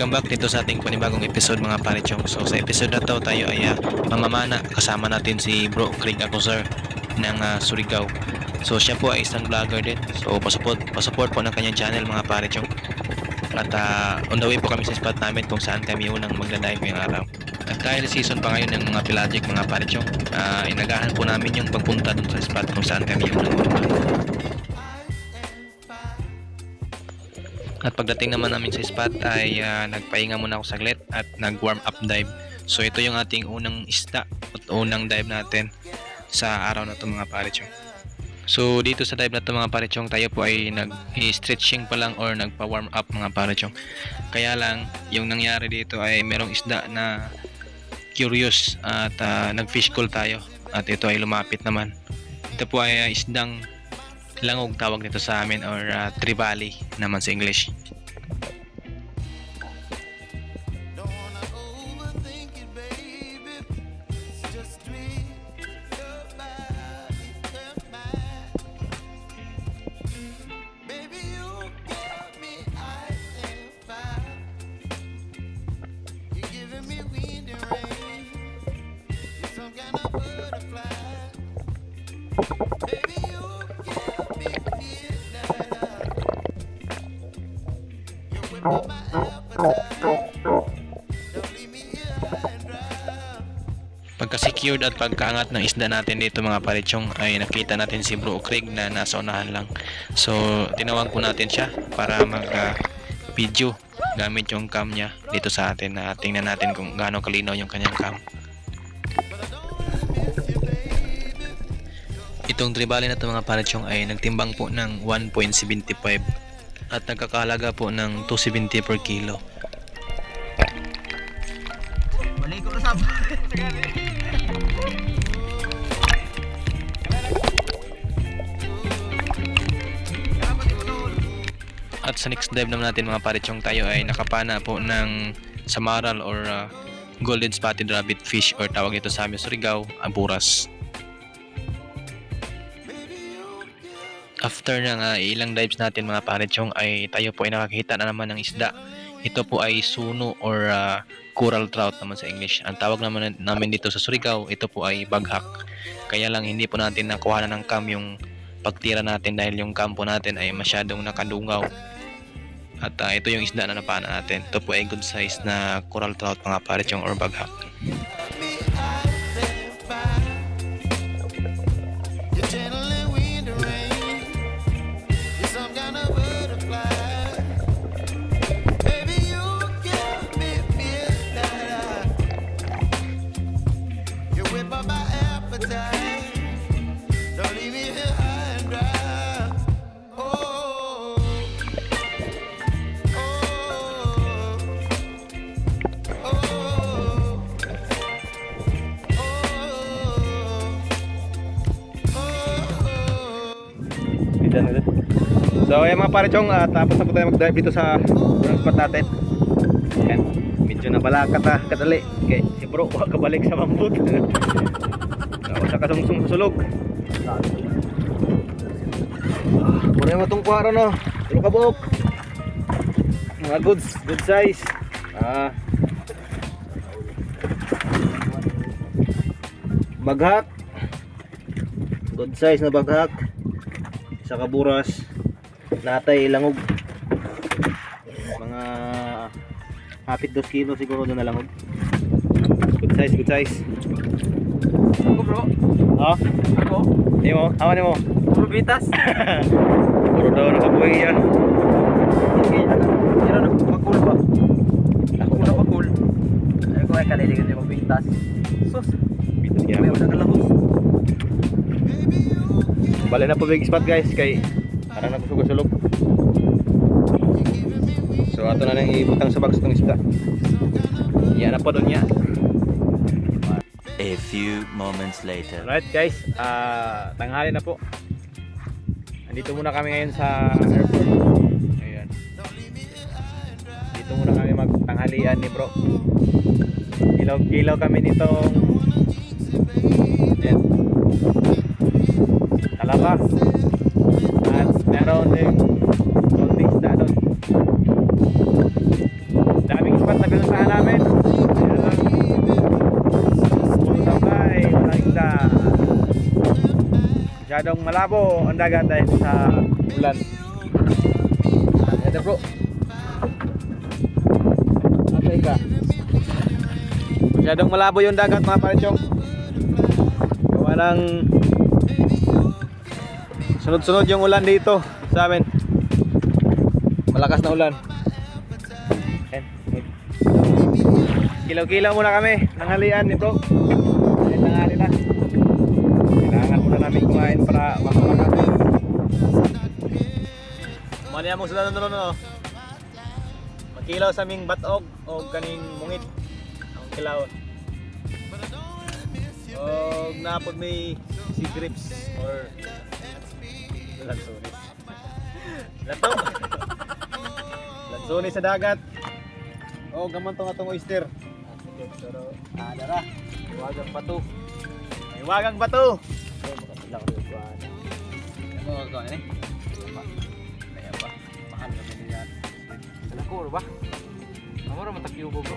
Welcome back dito sa ating panibagong episode mga pare-chong. So sa episode na to tayo ay mamamana. Kasama natin si Bro Craig Acuzar ng Surigao. So siya po ay isang vlogger din. So pasupport po ng kanyang channel mga pare-chong. At on the way po kami sa spot namin kung saan kami unang magla-live ngayong araw. At dahil season pa ngayon ng mga pelagic mga pare-chong, inagahan po namin yung pagpunta dun sa spot kung saan kami unang magla-live. At pagdating naman namin sa spot ay nagpahinga muna ako saglit at nag-warm up dive. So ito yung ating unang isda at unang dive natin sa araw na ito mga pare-chong. So dito sa dive na ito mga pare-chong, tayo po ay nag-stretching pa lang or nagpa-warm up mga pare-chong. Kaya lang yung nangyari dito ay merong isda na curious at nag-fish call tayo at ito ay lumapit naman. Ito po ay isdang langog tawag nito sa amin or trevally naman sa English. Pagka-secured at pagkaangat ng isda natin dito mga pare-chong ay nakita natin si Bro Craig na nasa unahan lang. So tinawag po natin siya para mag-video gamit yung cam niya dito sa atin na tingnan natin kung gaano kalinaw yung kanyang cam. Itong trevally na ito mga pare-chong ay nagtimbang po ng 1.75 at nagkakahalaga po ng 270 per kilo. Balik ko na sa At sa next dive naman natin mga pare-chong, tayo ay nakapana po ng samaral or golden spotted rabbit fish or tawag ito sa amin Surigao, aburas. After ng ilang dives natin mga pare-chong ay tayo po ay nakakita na naman ng isda. Ito po ay suno or coral trout naman sa English. Ang tawag naman namin dito sa Surigao, ito po ay baghak. Kaya lang hindi po natin nakuha na ng cam yung pagtira natin dahil yung cam po natin ay masyadong nakadungaw. At ito yung isda na napana natin. Ito po ay good size na coral trout mga pare-chong or baghak. So ayan mga pare-chong, tapos na po tayo mag-dive dito sa unang spot natin. Ayan, medyo nabalakat kadali. Okay, si bro, huwag kabalik sa bambut. Tapos sa kasungsung sulog. Muna yung matong kuwara no, tulo ka buok. Mga good size. Baghak. Good size na baghak. Sa kaburas. Natay langog. Mga hapit 2 kilo siguro doon na langog. Good size. Ako bro. Ha? Ako. Di mo? Hawa ni mo? Puro bitas. Puro daw nakabuhay yan. Hindi na nagpapakul ba? Ako na pakul. Ay ko ay kaliligyan niya magbitas. Sus. Bitas May kaya. wala na lahos. Balik na po big spot guys. Kay parang nagsusulog. So ato na nang ibutang sa bags itong isda. Yan na po doon niya. A few moments later. Alright guys, tanghali na po. Andito muna kami ngayon sa airport. Ayan. Dito muna kami magtanghalian ni bro. Gilaw kami nitong talaba. At meron din konting isda doon. Daming sa pinusahan namin. Ayan lang. Puro sabay, walang isda. Masyadong malabo ang dagat dahil sa ulan. Ito bro. Apa ka? Masyadong malabo yung dagat mga parechong. Gawa ng sunod-sunod yung ulan dito sa amin. Malakas na ulan. Kilaw-kilaw muna kami ng halian ni bro. Kahit nangali na. Kailangan muna namin kumain para makamakas. Mali among sila nun no. Magkilaw sa aming batog o kaning mungit. Ang kilawon. O napod may sea grapes or lansones. Lato. Lansones sa dagat. O gaman to nga tong oyster. Pero dara. Wagang bato. May wagang bato. Ano ko ini? Kaya ba? Mahal na binili yan. Ko ba? Amo ra matakyo ko bro.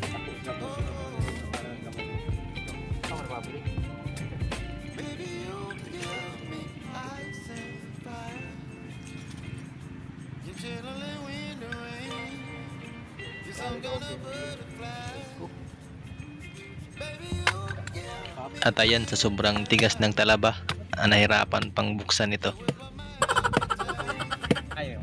Ako sa to. Parang gamot. Amo ra babili. At ayan, sa sobrang tigas ng talaba, nahirapan pang buksan ito. Ayo.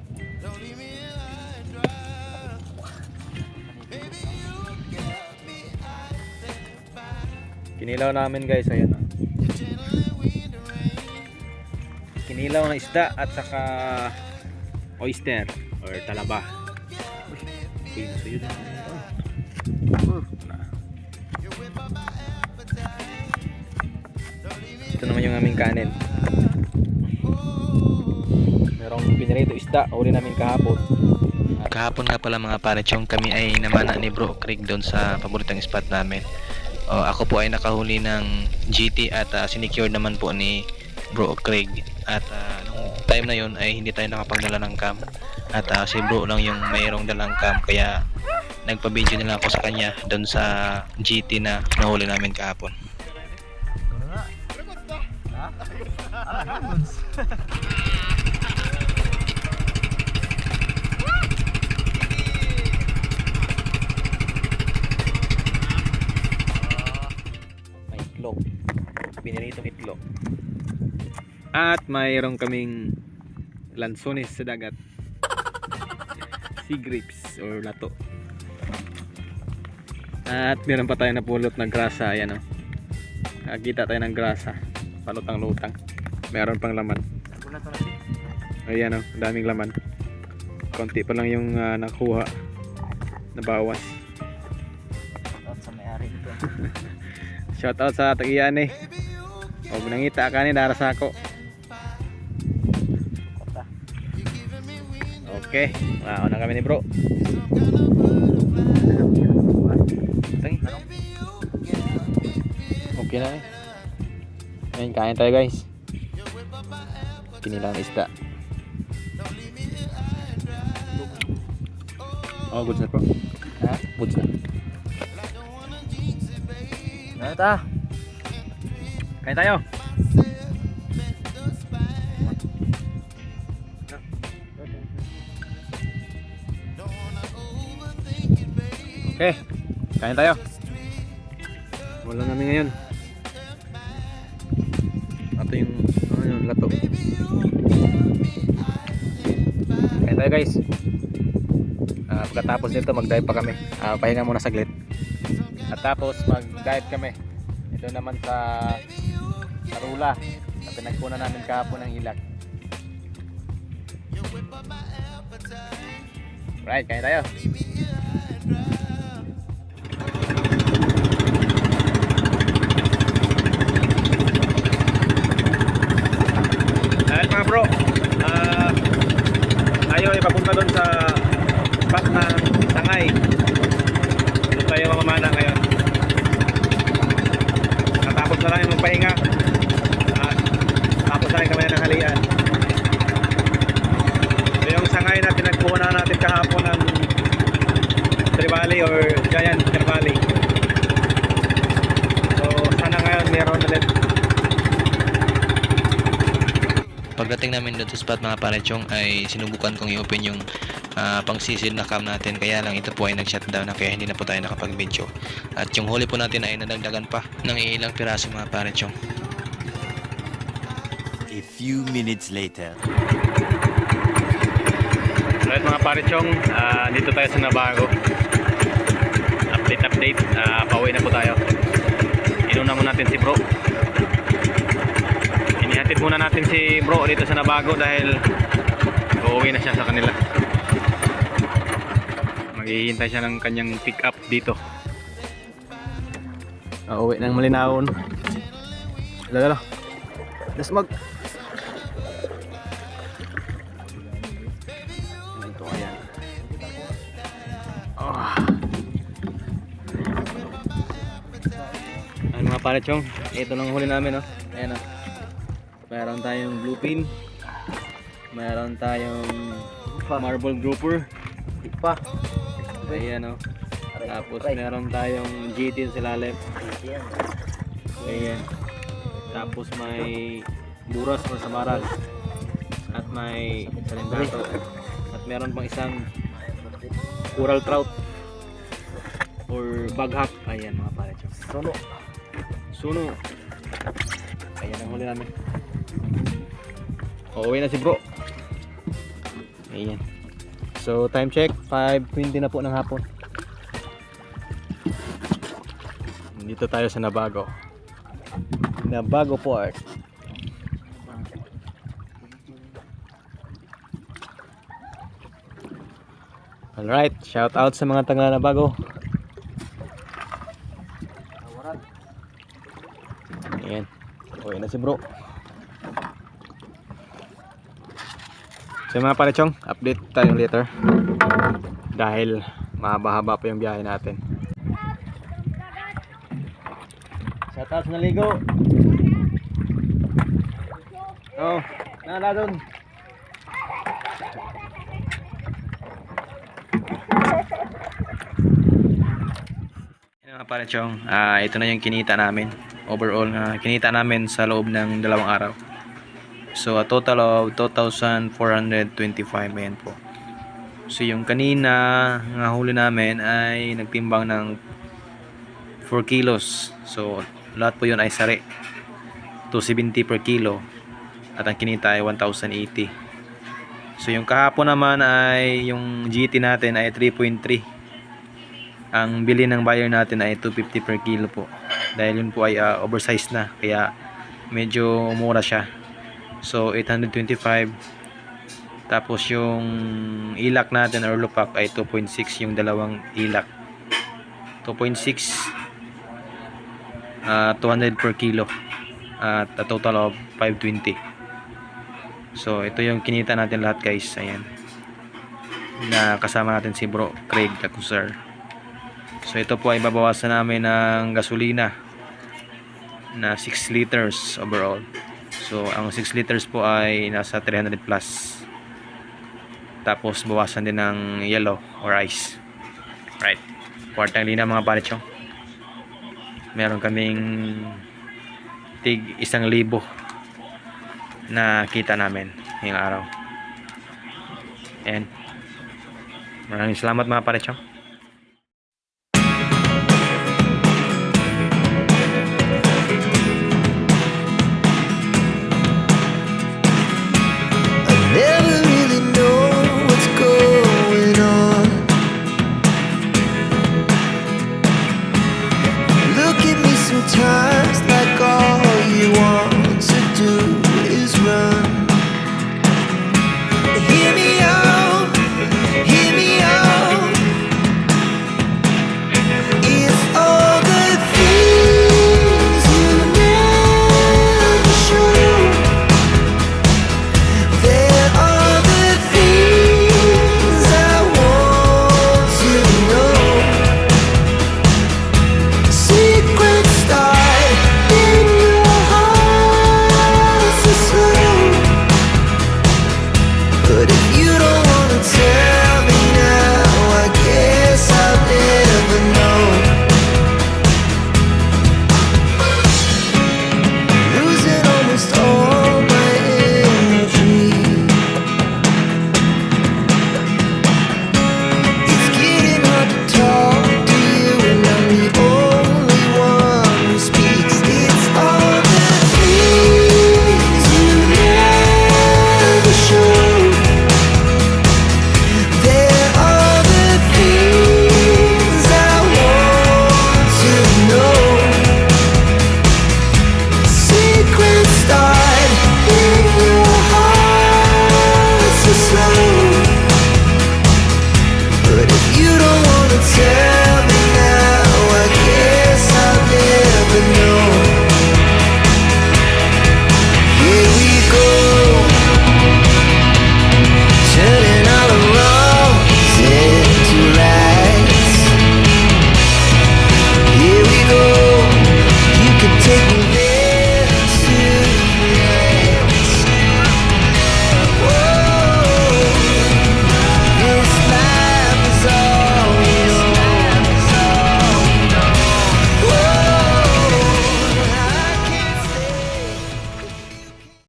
Kinilaw namin guys, ayan na. Kinilaw ng isda at saka oyster or talaba. Uy, nasuyod na. Ito naman yung aming kanin. Merong pinirito isda, uli namin kahapon. Kahapon nga pala mga parechong, kami ay namana ni Bro Craig doon sa paboritong spot namin. Ako po ay nakahuli ng GT at sinecure naman po ni Bro Craig. At nung time na yun ay hindi tayo nakapagdala ng cam. At si Bro lang yung mayroong dalang cam, kaya nagpa-video nila ako sa kanya doon sa GT na nahuli namin kahapon. May itlog. Piniritong itlog. At mayroon kaming lansones sa dagat. Sea grapes or lato. At meron pa tayo napulot na grasa. Ayan o. Nakakita tayo ng grasa. Palutang-lutang. Meron pang laman. Ayan o. Daming laman. Konti pa lang yung nakuha. Nabawas. Sa may-ari ito. Shout out sa tagiyan eh. O nangita ka ni daras ako. Okay, wow na kami ni bro. Sige. Okay na eh. Ngayon kain tayo guys. Kinilang isda. Oh, goods na bro. Ha? Goods na. Ano ta? Kain tayo. Okay, kain tayo. Wala namin ngayon. Ito yung lato. Kain tayo guys. Pagkatapos nito mag-dive pa kami. Pahinga muna saglit. At tapos mag-dive kami. Ito naman sa Arula na pinagkunan namin kahapon ng ilag. Right, kain tayo. Ayan mga bro, tayo ay papunta doon sa spot ng Sangay. Doon tayo mamamana ngayon. Natapos na lang yung magpahinga at tapos na rin kami ng halian. So yung Sangay na pinagkuha natin kahapon ng Trevally or Giant Trevally. So sana ngayon meron ulit. Pagdating namin doon sa spot mga parechong ay sinubukan kong i-open yung pang-sisid na cam natin, kaya lang ito po ay nag-shutdown na, kaya hindi na po tayo nakapag-video. At yung huli po natin ay nadagdagan pa ng ilang piraso mga parechong. A few minutes later. Alright mga parechong, dito tayo sa Nabago. Update, pauwi na po tayo. Inuna mo natin si bro. Inihatid muna natin si bro dito sa Nabago dahil uuwi na siya sa kanila. Maghihintay siya ng kanyang pick up dito. Uuwi ng Malinawon. Lalo. Let's mag. Ito ayan. Ay mga parechong, ito lang huli namin, no? Ayan, no? Mayroon tayong bluefin, mayroon tayong marble grouper, Pa. ayan, no? Tapos meron tayong GT sa lalim, ayan. Tapos may buras or samaral, at may salindato, at meron pang isang coral trout or baghap. Ayan mga parechong. Suno. Ayan ang huli namin. Uuwi na si bro. Ayan. So time check, 5:20 na po ng hapon. Dito tayo sa Nabago. Nabago Port. Alright, shout out sa mga taga Nabago. Ayan. Uwi na si bro. So mga parechong, update tayo later dahil mahaba-haba pa yung biyahe natin. Shout out na ligo. Oh, nala doon. Yan mga parechong, ito na yung kinita namin. Overall na kinita namin sa loob ng 2 araw. So a total of 2,425 ayan po. So yung kanina nga huli namin ay nagtimbang ng 4 kilos. So lahat po yun ay sari. 270 per kilo. At ang kinita ay 1,080. So yung kahapon naman ay yung GT natin ay 3.3. Ang bili ng buyer natin ay 250 per kilo po. Dahil yun po ay oversized na, kaya medyo mura siya. So 825. Tapos yung ilak natin or lupak ay 2.6 yung dalawang ilak. 2.6 200 per kilo at a total of 520. So ito yung kinita natin lahat guys. Ayan. Na kasama natin si bro Craig Jacuzar. So ito po ay babawasan namin ng gasolina na 6 liters overall. So ang 6 liters po ay nasa 300 plus. Tapos bawasan din ng yellow or ice. Right. Kwartang lina mga parechong. Meron kaming tig 1,000 na kita namin ngayong araw. And maraming salamat mga parechong.